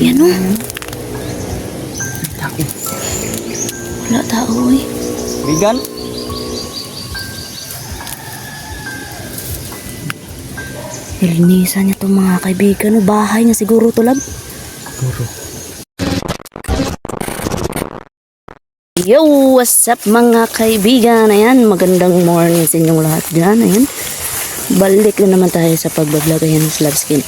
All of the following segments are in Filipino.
Yan o. Wala tao eh. Bigan? Nilinisan niya itong mga kaibigan. Bahay niya siguro to, lab. Siguro. Yo, what's up mga kaibigan? Ayan, magandang morning sa inyong lahat dyan. Ayan, balik na naman tayo sa pagbablog. Ayan, Slabskin.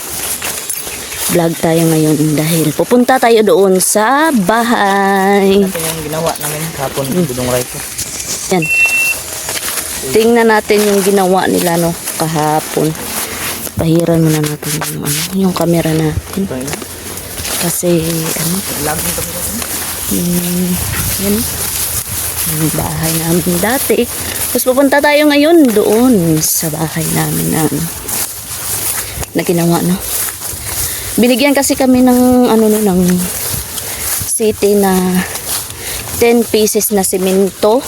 Vlog tayo ngayon dahil pupunta tayo doon sa bahay. Ito yung ginawa namin kapon Budong Rayco. Yan. Tingnan natin yung ginawa nila no kahapon. Pahiran muna natin yung camera natin. Kasi Vlog nito ko. Yan. Yung bahay namin dati. Tapos pupunta tayo ngayon doon sa bahay namin na ginawa no. Binigyan kasi kami ng ng city na 10 pieces na simento.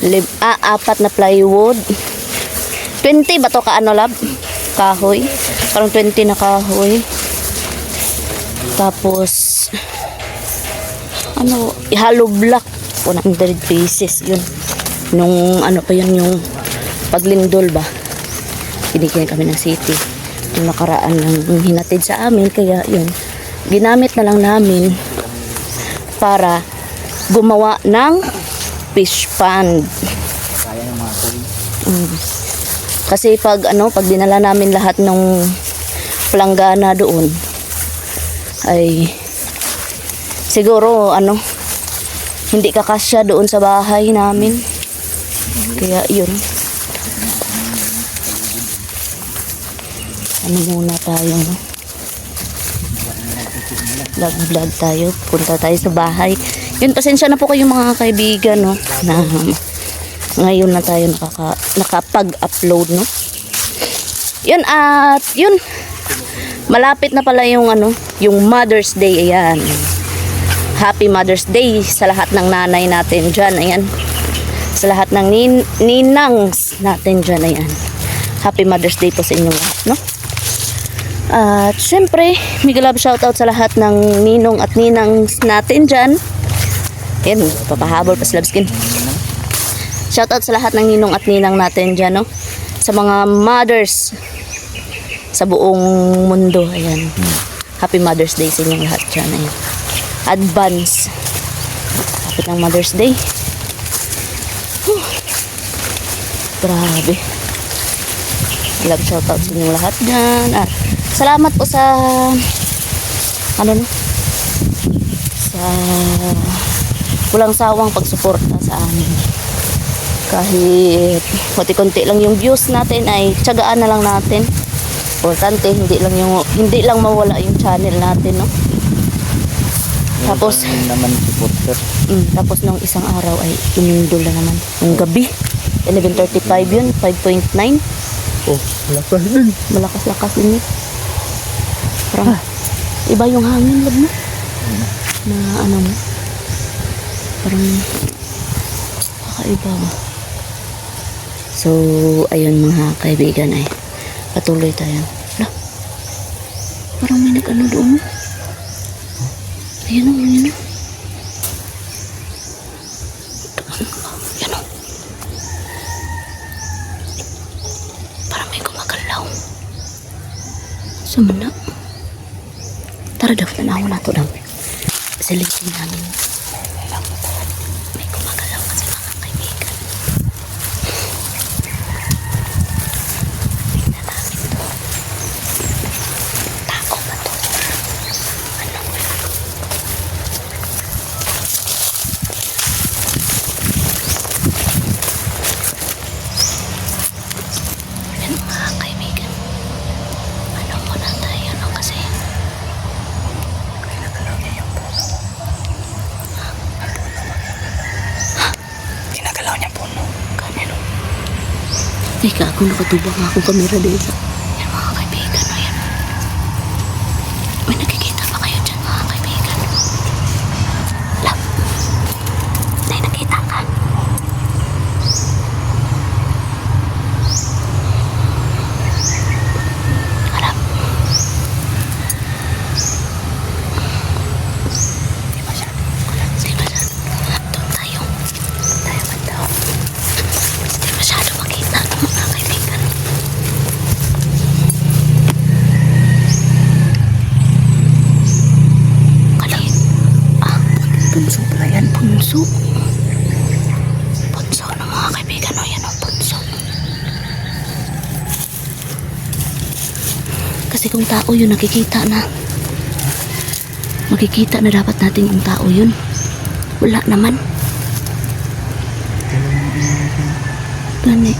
4 na plywood. 20 ba to lab? Kahoy. Parang 20 na kahoy. Tapos hollow block 100 pieces yun. Nung pa yun yung paglindol ba. Binigyan kami ng city. Yung nakaraan ng hinatid sa amin, kaya yun ginamit na lang namin para gumawa ng fish pond. Kaya ng mga kuy. Kasi pag dinala namin lahat ng planggana doon ay siguro hindi kakasya doon sa bahay namin, kaya yun muna tayo vlog tayo, punta tayo sa bahay. Yun, pasensya na po kayo mga kaibigan na ngayon na tayo nakapag-upload yun, at yun malapit na pala yung yung Mother's Day. Ayan, Happy Mother's Day sa lahat ng nanay natin dyan. Ayan, sa lahat ng ninangs natin dyan. Ayan, Happy Mother's Day po sa inyong lahat at syempre mega love shoutout sa lahat ng ninong at ninang natin dyan. Ayan, papahabol pa Slabskin. Shoutout sa lahat ng ninong at ninang natin dyan sa mga mothers sa buong mundo. Ayan, Happy Mother's Day sa inyong lahat dyan. Ayan, advance happy ng Mother's Day. Grabe, love shoutout sa inyong lahat dyan at salamat po sa sa walang sawang pagsuporta sa amin. Kahit konti-konti lang yung views natin, ay tiyagaan na lang natin. Importante hindi lang mawala yung channel natin Tapos naman supporter. Tapos nung isang araw ay inundol na naman. Yung gabi 11:35 yun, 5.9. Oh, lakas din. Malakas-lakas din yun. Parang iba yung hangin lab mo. Na parang kakaiba ba. So ayun mga kaibigan, ay patuloy tayo. Parang may doon. Ayan ayan parang may gumagalaw. Sumana. Tara daw, tanaw na ito daw. Silipin namin. May gumagalaw kasi mga kaibigan. Tingnan namin ito. Tao ba ito? Yan mga kaibigan. Muna tayo kasi Ginagalaw niya puno. kanino. Teka, ako nakatubang akong kamera dito. Yan mga kaibigan, ayan. May nakikita ba kayo dyan mga kaibigan? Lab, may nakita ka? Harap. Punso pala yan. Punso. Punso ng mga kaibigan. O, yan o, punso. Kasi kung tao yun, nakikita na. Makikita na dapat natin kung tao yun. Wala naman. Gani.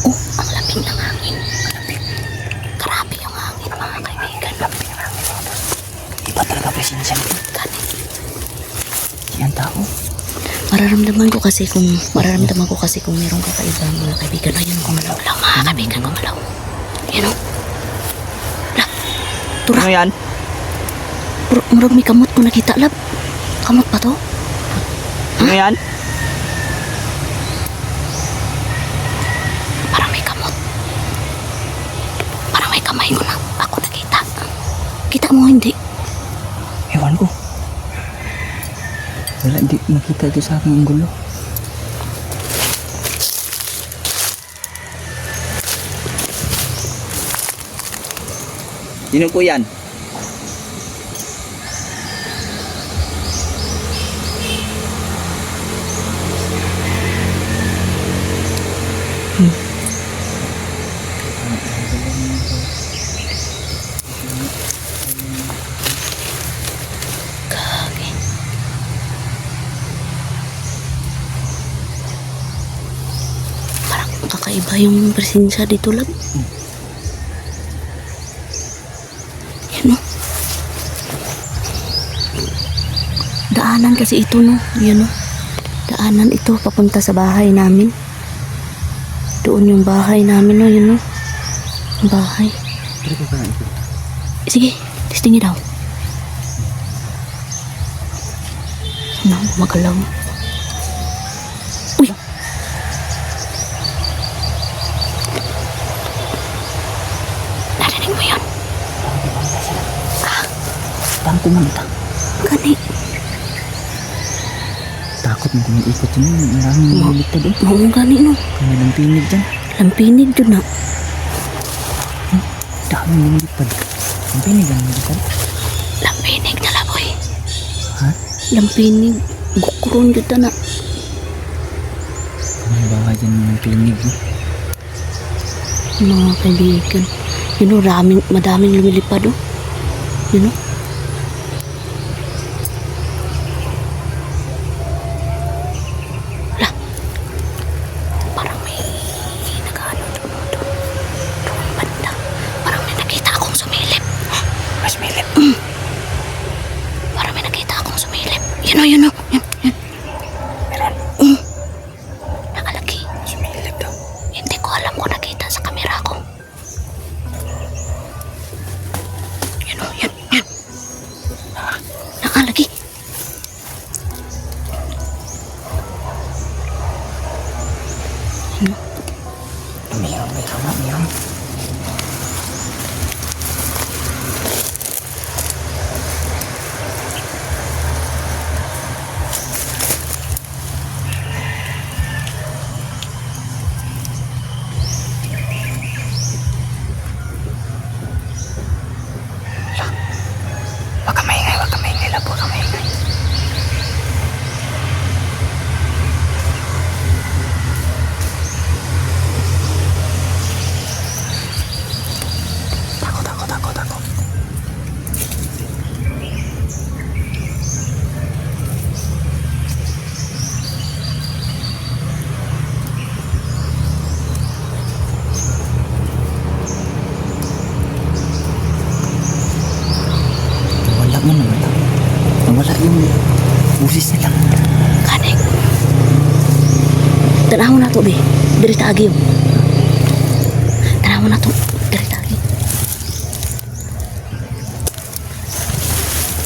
Oh, ang laping ng hangin. Laping. Grabe yung hangin, mga kaibigan. Lapin ang hangin mga boss. Iba talaga presensya nito. Gani. Yan tao. Mararamdaman ko kasi kung merong kakaiba mga kaibigan. Ayun ang kumalaw lang, mga kaibigan, kumalaw. Yan o. La. Tura. Ano yan? Murag may kamot ko nakita, lab. Kamot pa to? Ano yan? Parang may kamot. Parang may kamay ko na ako nakita. Kita mo hindi? Ewan ko. Wala, hindi makita ito sa aking gulo. Sino po yan? Kage. Parang kakaiba yung presensya dito, lab. Yan o. Daanan kasi ito, no? Yan o. Daanan ito papunta sa bahay namin. Doon yung bahay namin, no? Yun, no? Yung bahay. Pero ko parang ito. Sige, testingin daw. Ano, magalaw. Uy! Narinig mo yun? Parang kumanta. Gani. Takot mo kung ikot yun. Maraming nililigtad eh. Oo, gani, no? Kaya lang pinig dyan. Lampinig dun, na. Daming nililigtad. Ang pinig ang nililigtad. Lampinig na laboy. Ha? Lampinig. Gukron dito na. Ang baka dyan ng pinig eh. Mga kaibigan. Yun o, madaming lumilipad o. Yun o. Lah. Parang may nag-ano doon. Doon banda. Parang may nakita akong sumilip. Mas milip. Parang may nakita akong sumilip. Yun o, yun o. Yun. Meron. Nakalaki. Mas milip daw. Hindi ko alam kung nakita sa kamera ko. Yan o, yan. Nakalaki. Ano? Meron. Wag ka maingay, labo, wag ka maingay. Takot. Nawala yung busis nila. Kaning. Tanaw na to, be. Diri taagi yun. Tanaw na to. Diri taagi.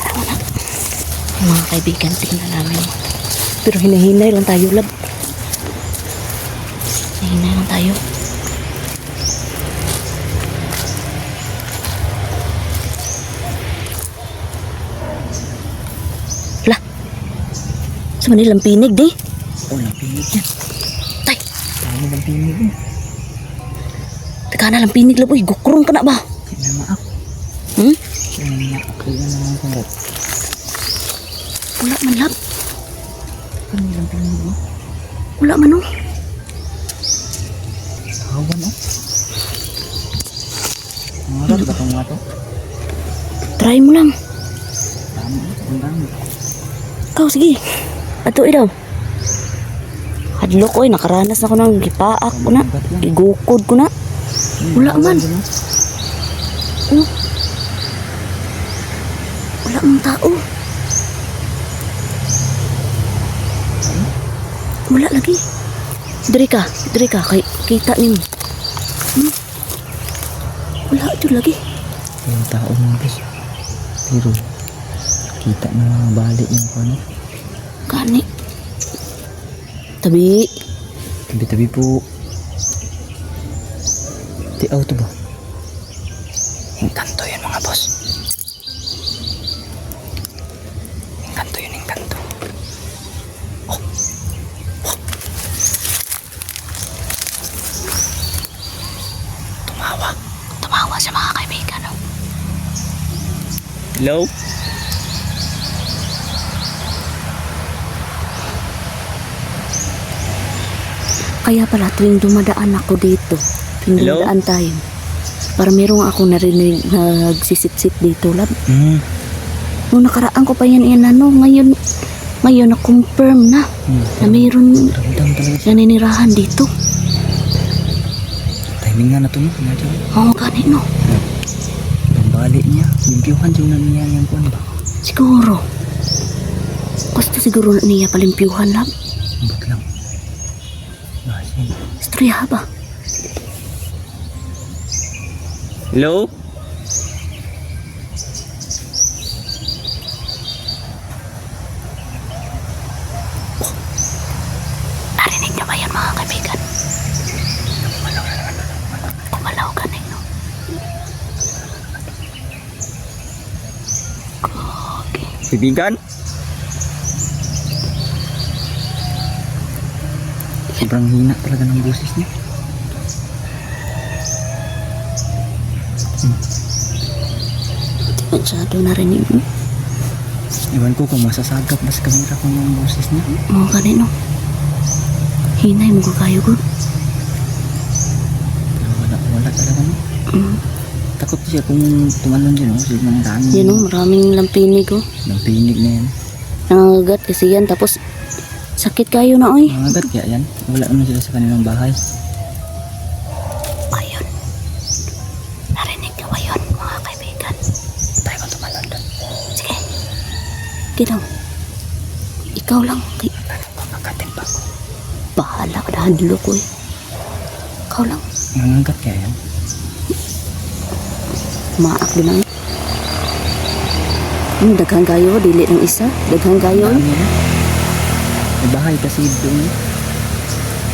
Tanaw na to. Mga kaibigan, tingnan namin. Pero hinahinay lang tayo, lab. Hinahinay lang tayo. Lah. Sa Manilang pinig, di? Oh, lampinig yan. Tay. Dami lampinig yan. Teka na, lampinig lang. Uy, gukrong ka na ba? Hindi na maak. Hmm? Hindi na maak. Kaya naman kalat. Wala man lab. Kami lang pinig mo. Wala man oh. Hawan oh. Mga ba itong mga to? Try mo lang. Dami oh. Ang dami. Ikaw, sige. Ato daw. Hadlok, oy. Nakaranas na ko ng gipaak ko na. Igukod ko na. Wala man. Oh. Wala man tao. Wala lagi. Diri ka. Kita niyo. Wala ito lagi. Yung tao mga boss. Pero kita na mga balik yung ano. Kani. Tabi. Tabi-tabi po. Di auto ba? Yung kanto yun mga boss. Yung kanto yun, yung kanto. Oh. Oh. Tumawa. Tumawa sa mga kaibigan. Oh. Hello? Kaya pala tuwing dumadaan ako dito, tuwing Hello? dumadaan tayo, para merong ako narinig nagsisit-sit dito, lab. Nung nakaraan ko pa yan ano, ngayon na-confirm na na mayroon Ramdam talaga. naninirahan dito. Timing nga na to no. Oo, kanino. Pambalik niya. Limpiyuhan dyan na niya yung kuwan ba? Siguro. Gusto siguro na niya palimpyuhan, lab. Ambot lang. Basin. Istorya ba? Hello? Narinig niyo ba yan, mga kaibigan? Kumalaw kanino. Okay. Kaibigan? Sobrang hina talaga ng boses niya. Masyado narinig mo. Iwan ko kung masasagap na sa kamera ko yung boses niya. Mga kanino. Hinay mo ko kayo, good. Pero wala talaga no. Mm. Takot siya kung tumalon dyan no. Kasi mga dami. Yan o, maraming lampinig oh. Ng pinig na yan. Nangagat kasi yan, tapos sakit kayo na oy. Mga agad kaya yan. Wala naman sila sa kanilang bahay. Ayun. Narinig niyo ba yun, mga kaibigan? Tayo kung tumalon doon. Sige. Ginaw. Ikaw lang. Kay, Pagkakatin pa. bahala ka na handlo ko eh. Ikaw lang. Mga agad kaya yan. Maak din ang. Daghang kayo, dili ng isa. Daghang kayo. Dami na. May bahay kasi doon.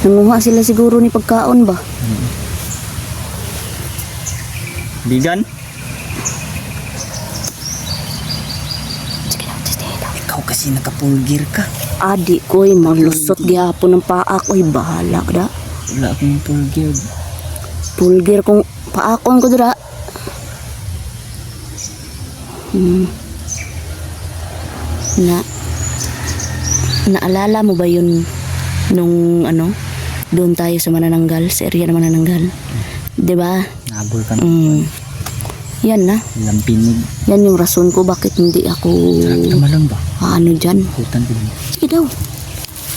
Nanguha sila siguro ni pagkaon ba? Bigan? Sige daw, sige daw. Ikaw kasi nakapulgir ka. Adik ko ay malusot gihapon ng paa ko ay bahala ka da. Wala akong pulgir. Pulgir kong paakon ko dira. Naalala mo ba yun nung ano doon tayo sa Manananggal, sa area ng Manananggal, 'di ba? Nabol ka na. Yan na. Lampinig. Yan yung rason ko bakit hindi ako Tama lang ba? ano dyan. Hutan ko din. Sige daw.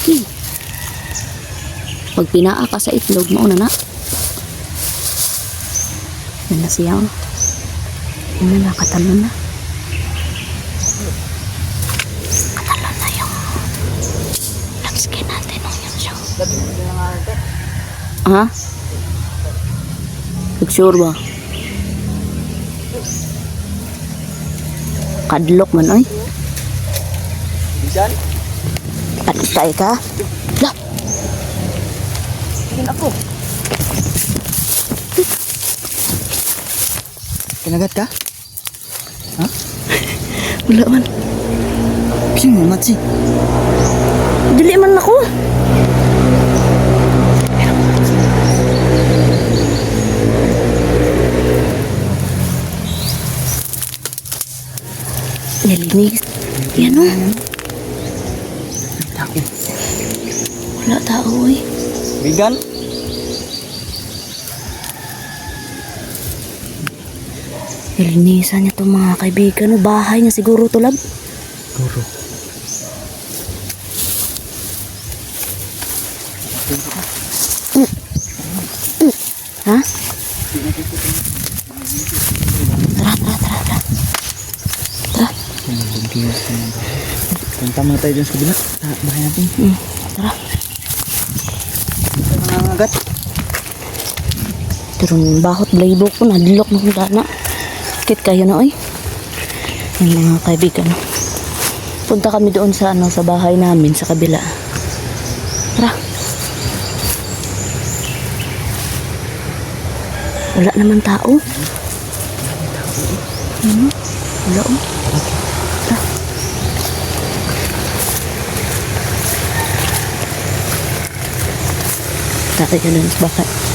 Okay. Pag pinaa ka sa itlog, mauna na. Yan na siya. Yan na, nakatalon na. Katalon na yung skin natin. Yan siya. Ha? Sure ba? Kadlok man, oy. Bigan? Patay ka? Lah. Bigan ako. Kinagat ka? Ha? Wala man. Sino mo matsi? Dili man ako. Nilinis. Yan o. Wala tao eh. Bigan. Nilinisan niya to mga kaibigan. No? Bahay niya siguro to, lab. Guro. Ha? Tara, tara, tara, tara. Tara. Punta muna tayo dyan sa kabila. Bahay natin. Tara. Nangangagat. Pero bahot blaybo ko na dilok na kung dana. Kit kayo na oy. Yung mga kaibigan. Punta kami doon sa sa bahay namin sa kabila. Tara. Wala naman tao. Wala oh. Tara. Takay ka dun sa bahay.